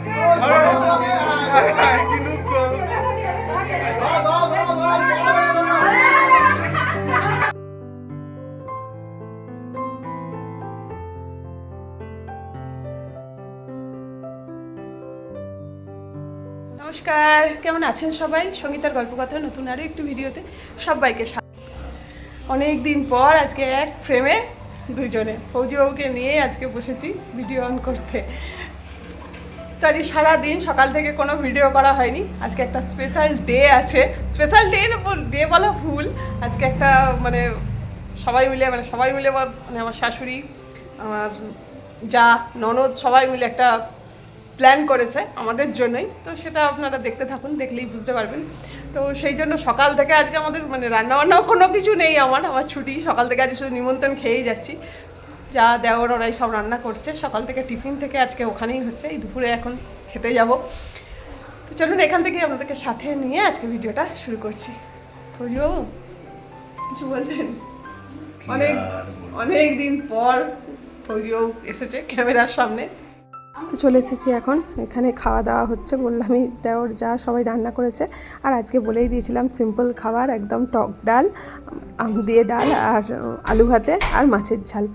নমস্কার, কেমন আছেন সবাই? সঙ্গীতার গল্পকথা নতুন আরও একটু ভিডিওতে সবাইকে অনেক দিন পর আজকে এক ফ্রেমে দুজনে ফৌজিবাবুকে নিয়ে আজকে বসেছি ভিডিও অন করতে। তো আজ সারাদিন সকাল থেকে কোনো ভিডিও করা হয়নি। আজকে একটা স্পেশাল ডে আছে, স্পেশাল ডে বলা ভুল। আজকে একটা মানে সবাই মিলে মানে আমার শাশুড়ি, আমার যা ননদ সবাই মিলে একটা প্ল্যান করেছে আমাদের জন্যই। তো সেটা আপনারা দেখতে থাকুন, দেখলেই বুঝতে পারবেন। তো সেই জন্য সকাল থেকে আজকে আমাদের মানে রান্নাবান্নাও কোনো কিছু নেই, আমার ছুটি। সকাল থেকে আজকে শুধু নিমন্ত্রণ খেয়েই যাচ্ছি। যা দেওয়ার ওরাই সব রান্না করছে সকাল থেকে, টিফিন থেকে আজকে ওখানেই হচ্ছে। এই দুপুরে এখন খেতে যাব। তো চলুন এখান থেকে আপনাদেরকে সাথে নিয়ে আজকে ভিডিওটা শুরু করছি। ফৌজিবাবু কিছু বলতেন? অনেক দিন পর ফৌজিবাবু এসেছে ক্যামেরার সামনে। তো চলে এসেছি এখন, এখানে খাওয়া দাওয়া হচ্ছে। বললামই দেওর যা সবাই রান্না করেছে। আর আজকে বলেই দিয়েছিলাম সিম্পল খাবার, একদম টক ডাল, আম দিয়ে ডাল, আর আলু ভাতে আর মাছের ঝাল।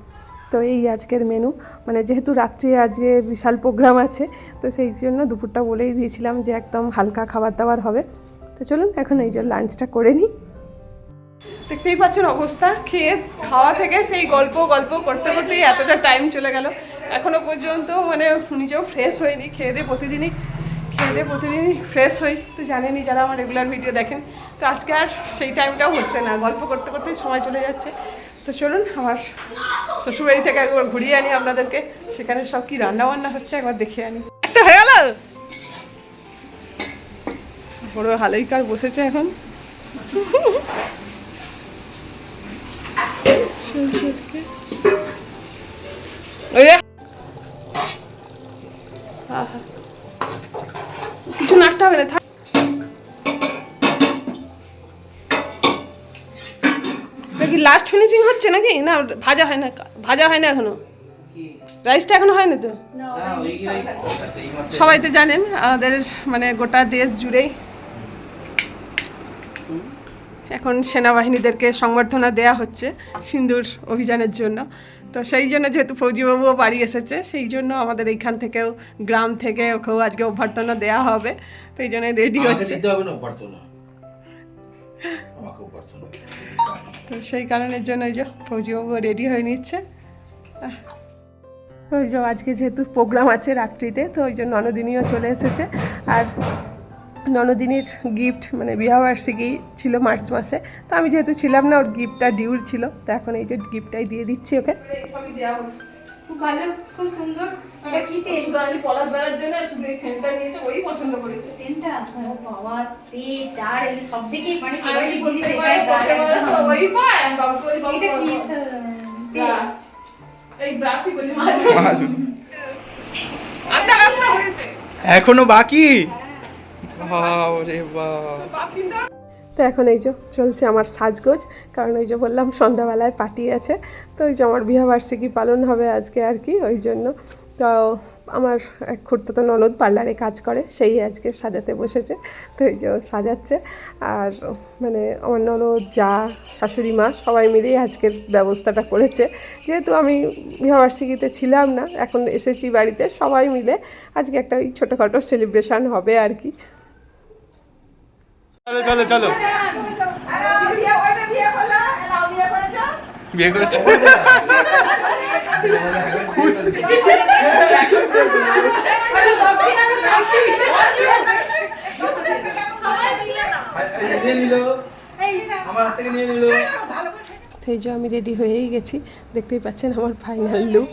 তো এই আজকের মেনু। মানে যেহেতু রাত্রে আজকে বিশাল প্রোগ্রাম আছে, তো সেই জন্য দুপুরটা বলেই দিয়েছিলাম যে একদম হালকা খাবার দাবার হবে। তো চলুন এখন এই যে লাঞ্চটা করে নিই। দেখতেই পাচ্ছেন অবস্থা, খাওয়া থেকে সেই গল্প করতে করতেই এতটা টাইম চলে গেল। এখনও পর্যন্ত মানে নিজেও ফ্রেশ হয়নি। খেয়ে দিয়ে প্রতিদিনই ফ্রেশ হই। তো জানেনই যারা আমার রেগুলার ভিডিও দেখেন। তো আজকে আর সেই টাইমটাও হচ্ছে না, গল্প করতে করতেই সময় চলে যাচ্ছে। তো চলুন আমার শ্বশুরবাড়ি থেকে একবার ঘুরিয়ে আনি আপনাদেরকে, সেখানে সব কি রান্নাবান্না হচ্ছে একবার দেখে আনি। একটা হয়ে গেল, বড় হালইকার বসেছে এখন। কিছু নাড়তে হবে না, নাকি লাস্ট ফিনিশিং হচ্ছে নাকি? না ভাজা হয় না এখনো, রাইসটা এখনো হয়নি তো। সবাই তো জানেন আমাদের মানে গোটা দেশ জুড়েই এখন সেনাবাহিনীদেরকে সংবর্ধনা দেয়া হচ্ছে সিন্দুর অভিযানের জন্য। তো সেই জন্য যেহেতু ফৌজিবাবুও বাড়ি এসেছে, সেই জন্য আমাদের এইখান থেকেও গ্রাম থেকে ওকেও আজকে অভ্যর্থনা দেওয়া হবে। তো এই জন্য রেডি হচ্ছে। তো সেই কারণের জন্য ওই যে ফৌজিবাবু রেডি হয়ে নিচ্ছে। ওই যে আজকে যেহেতু প্রোগ্রাম আছে রাত্রিতে, তো ওই জন্য ননদিনীও চলে এসেছে। আর ননদিনীর গিফট মানে বিবাহবার্ষিকী ছিল মার্চ মাসে, তো আমি যেহেতু ছিলাম না, ওর গিফটটা ডিউর ছিল। তো এখন এই যে গিফটটাই দিয়ে দিচ্ছি ওকে। খুব ভালো, খুব সুন্দর। এটা কি তেল? আমি পলাশ বেলার জন্য শুধু এই সেন্টটা নিয়েছে, ওই পছন্দ করেছে। সেন্টটা ও বাবা, সেট আর এই সব দিকেই মানে আমি বলতে পারি ওই পায় বাবু করে বাবু। এটা কি ব্রাশ? এই ব্রাশই বলি মাছ। আপনার রাস্তা হয়েছে এখনো বাকি। বাবারে বাবা। তো এখন এই যে চলছে আমার সাজগোজ, কারণ ওই যে বললাম সন্ধ্যাবেলায় পার্টি আছে। তো ওই যে আমার বিবাহবার্ষিকী পালন হবে আজকে আর কি, ওই জন্য। তো আমার এক খুড়তুতো ননদ পার্লারে কাজ করে, সেই আজকে সাজাতে বসেছে। তো এই যে সাজাচ্ছে। আর মানে আমার ননদ, যা, শাশুড়ি মা সবাই মিলেই আজকের ব্যবস্থাটা করেছে। যেহেতু আমি বিবাহবার্ষিকীতে ছিলাম না, এখন এসেছি বাড়িতে, সবাই মিলে আজকে একটা ওই ছোটোখাটো সেলিব্রেশন হবে আর কি। চলো চলো বিয়ে করেছে। সেই যে আমি রেডি হয়েই গেছি, দেখতেই পাচ্ছেন আমার ফাইনাল লুক।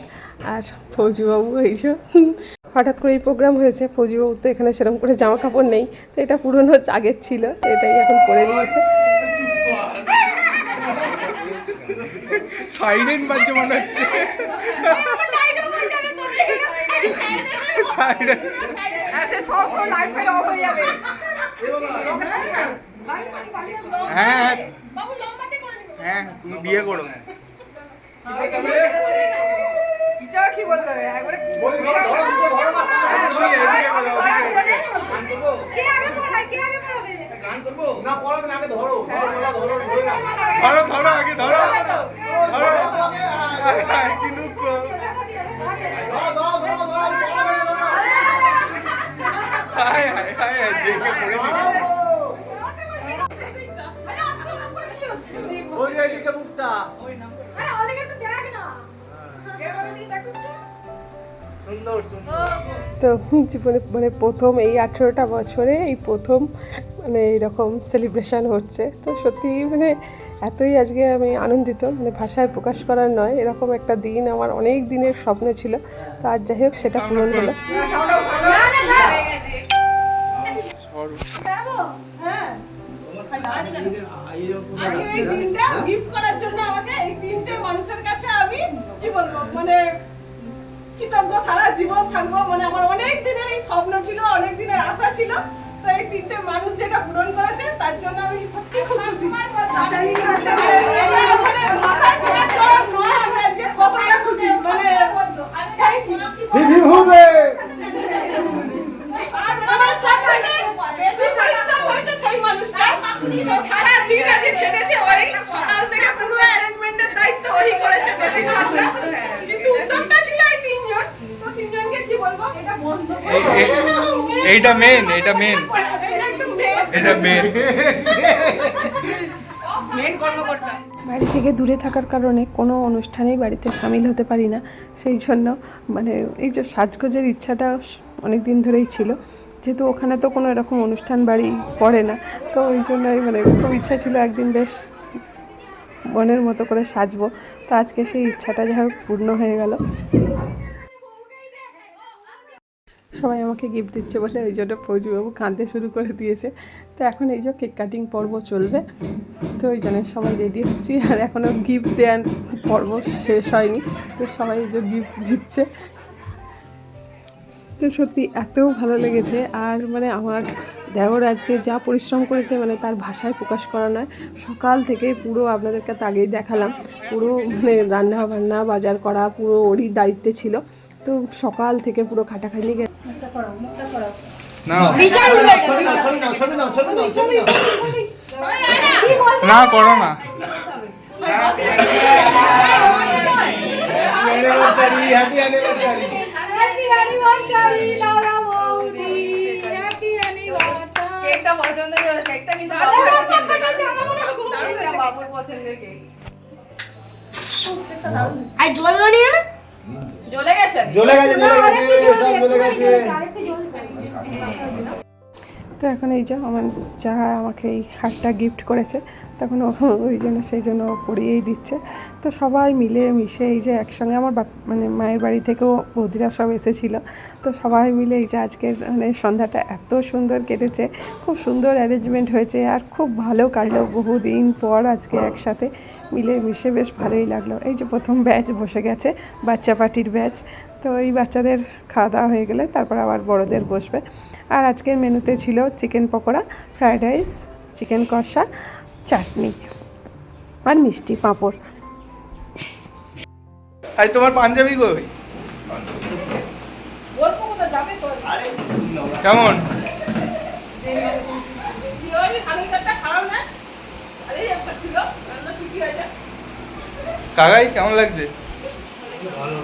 আর ফৌজিবাবু এই যে হঠাৎ করে এই প্রোগ্রাম হয়েছে, ফৌজিবাবু তো এখানে সেরকম করে জামা কাপড় নেই, তো এটা পুরনো আগের ছিল, এটাই এখন পরে নিয়েছে। সাইরেন বাজছে মনে হচ্ছে। সাইরেন সব লাইট ফাইট অফ হয়ে যাবে। হ্যাঁ হ্যাঁ, তুমি বিয়ে করো। কি বলতে হবে একবারে ধরো আগে ধরো কি দুঃখ হায় হায় হায় হায় জেগে পড়ে ওই এইদিকে মুখটা আরে ওদিকে একটু দেখ না সুন্দর সুন্দর তো জীবনে মানে প্রথম এই 18টা বছরে এই প্রথম মানে এইরকম সেলিব্রেশন হচ্ছে। তো সত্যি মানে এতই আজকে আমি আনন্দিত, মানে ভাষায় প্রকাশ করার নয়। এরকম একটা দিন আমার অনেক দিনের স্বপ্ন ছিল, তো আজ যাই হোক সেটা পূরণ হলো। এই দিনটা গিফট করার জন্য আমাকে এই তিনটে মানুষের কাছে আমি কি বলবো মানে কৃতজ্ঞ সারা জীবন থাকবো। মানে আমার অনেক দিনের এই স্বপ্ন ছিল, অনেক দিনের আশা ছিল, তো এই তিনটে মানুষ যেটা পূরণ করেছে তার জন্য আমি সত্যি খুব খুশি। মাথায় প্রকাশ করার নয়, আমি আজকে কতটা খুশি মানে থ্যাংক ইউ। আর আমার সবথেকে বেশি পরিশ্রম হয়েছে সেই মানুষটা, তো সারা দিন আজকে খেলেছে ওই, সকাল থেকে পুরো অ্যারেঞ্জমেন্টের দায়িত্ব ওই করেছে বেশিরভাগটা, কিন্তু উদ্যোক্তা ছিল এই তিনজন। তো তিনজনকে কি বলবো, এটা বন্ধ এইটা মেন এটা মেন কর্মকর্তা। বাড়ি থেকে দূরে থাকার কারণে কোনো অনুষ্ঠানেই বাড়িতে সামিল হতে পারি না। সেই জন্য মানে এই যে সাজগোজের ইচ্ছাটা অনেক দিন ধরেই ছিল, যেহেতু ওখানে তো কোনো এরকম অনুষ্ঠান বাড়ি পড়ে না, তো ওই জন্যই মানে খুব ইচ্ছা ছিল একদিন বেশ মনের মতো করে সাজবো। তো আজকে সেই ইচ্ছাটা যা হোক পূর্ণ হয়ে গেল। সবাই আমাকে গিফট দিচ্ছে বলে ওই জন্য ফৌজিবাবু কাঁদতে শুরু করে দিয়েছে। তো এখন এই যে কেক কাটিং পর্ব চলবে, তো ওই জন্য সবাই রেডি হচ্ছি, আর এখনও গিফট দেওয়ার পর্ব শেষ হয়নি, তো সবাই এই যে গিফট দিচ্ছে। তো সত্যি এত ভালো লেগেছে, আর মানে আমার দেওর আজকে যা পরিশ্রম করেছে মানে তার ভাষায় প্রকাশ করা নয়। সকাল থেকে পুরো আপনাদেরকে তো আগেই দেখালাম, পুরো মানে রান্না বান্না বাজার করা পুরো ওরই দায়িত্বে ছিল। তো সকাল থেকে পুরো খাটাখাটনি না করো না হ্যাপি অ্যানিভার্সারি দাদা বৌদি, হ্যাপি অ্যানিভার্সারি। কেকটা পছন্দ হয়েছে, কেকটা কিন্তু বাবুর পছন্দের কেক। আই জল নিয়ে না জ্বলে গেছে তো এখন এই যে আমার যা আমাকে এই হারটা গিফট করেছে, তখন ওই জন্য সেই জন্য পরিয়েই দিচ্ছে। তো সবাই মিলে মিশে এই যে একসঙ্গে আমার মানে মায়ের বাড়ি থেকেও বৌদিরা সব এসেছিলো, তো সবাই মিলে এই যে আজকের মানে সন্ধ্যাটা এত সুন্দর কেটেছে, খুব সুন্দর অ্যারেঞ্জমেন্ট হয়েছে, আর খুব ভালো কাটলো। বহুদিন পর আজকে একসাথে মিলে মিশে বেশ ভালোই লাগলো। এই যে প্রথম ব্যাচ বসে গেছে, বাচ্চা পার্টির ব্যাচ। তো এই বাচ্চাদের খাওয়া দাওয়া হয়ে গেলে তারপর আবার বড়দের বসবে। আর আজকের মেনুতে ছিল chicken pakora, fried rice, chicken কষা, চাটনি আর মিষ্টি পাঁপড়। আই তোমার পাঞ্জাবি কই কেমন কাকাই কেমন লাগছে? ভালো।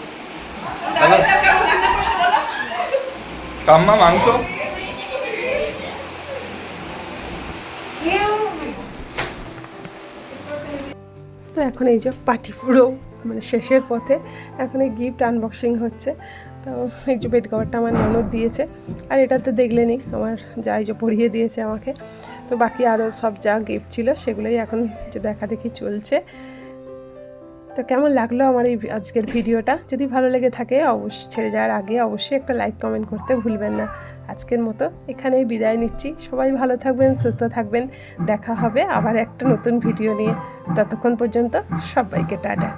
কাম্মা মাংস তো এখন এই যে পার্টি পুরো মানে শেষের পথে, এখন এই গিফট আনবক্সিং হচ্ছে। তো এই যে বেড কভারটা আমার ননদ দিয়েছে, আর এটা তো দেখলেনই আমার যা এই যে পরিয়ে দিয়েছে আমাকে। তো বাকি আরও সব যা গিফট ছিল সেগুলোই এখন যে দেখা দেখি চলছে। তো কেমন লাগলো আমার এই আজকের ভিডিওটা? যদি ভালো লেগে থাকে অবশ্যই ছেড়ে যাওয়ার আগে অবশ্যই একটা লাইক কমেন্ট করতে ভুলবেন না। আজকের মতো এখানেই বিদায় নিচ্ছি। সবাই ভালো থাকবেন, সুস্থ থাকবেন। দেখা হবে আবার একটা নতুন ভিডিও নিয়ে। ততক্ষণ পর্যন্ত সবাইকে টাটা।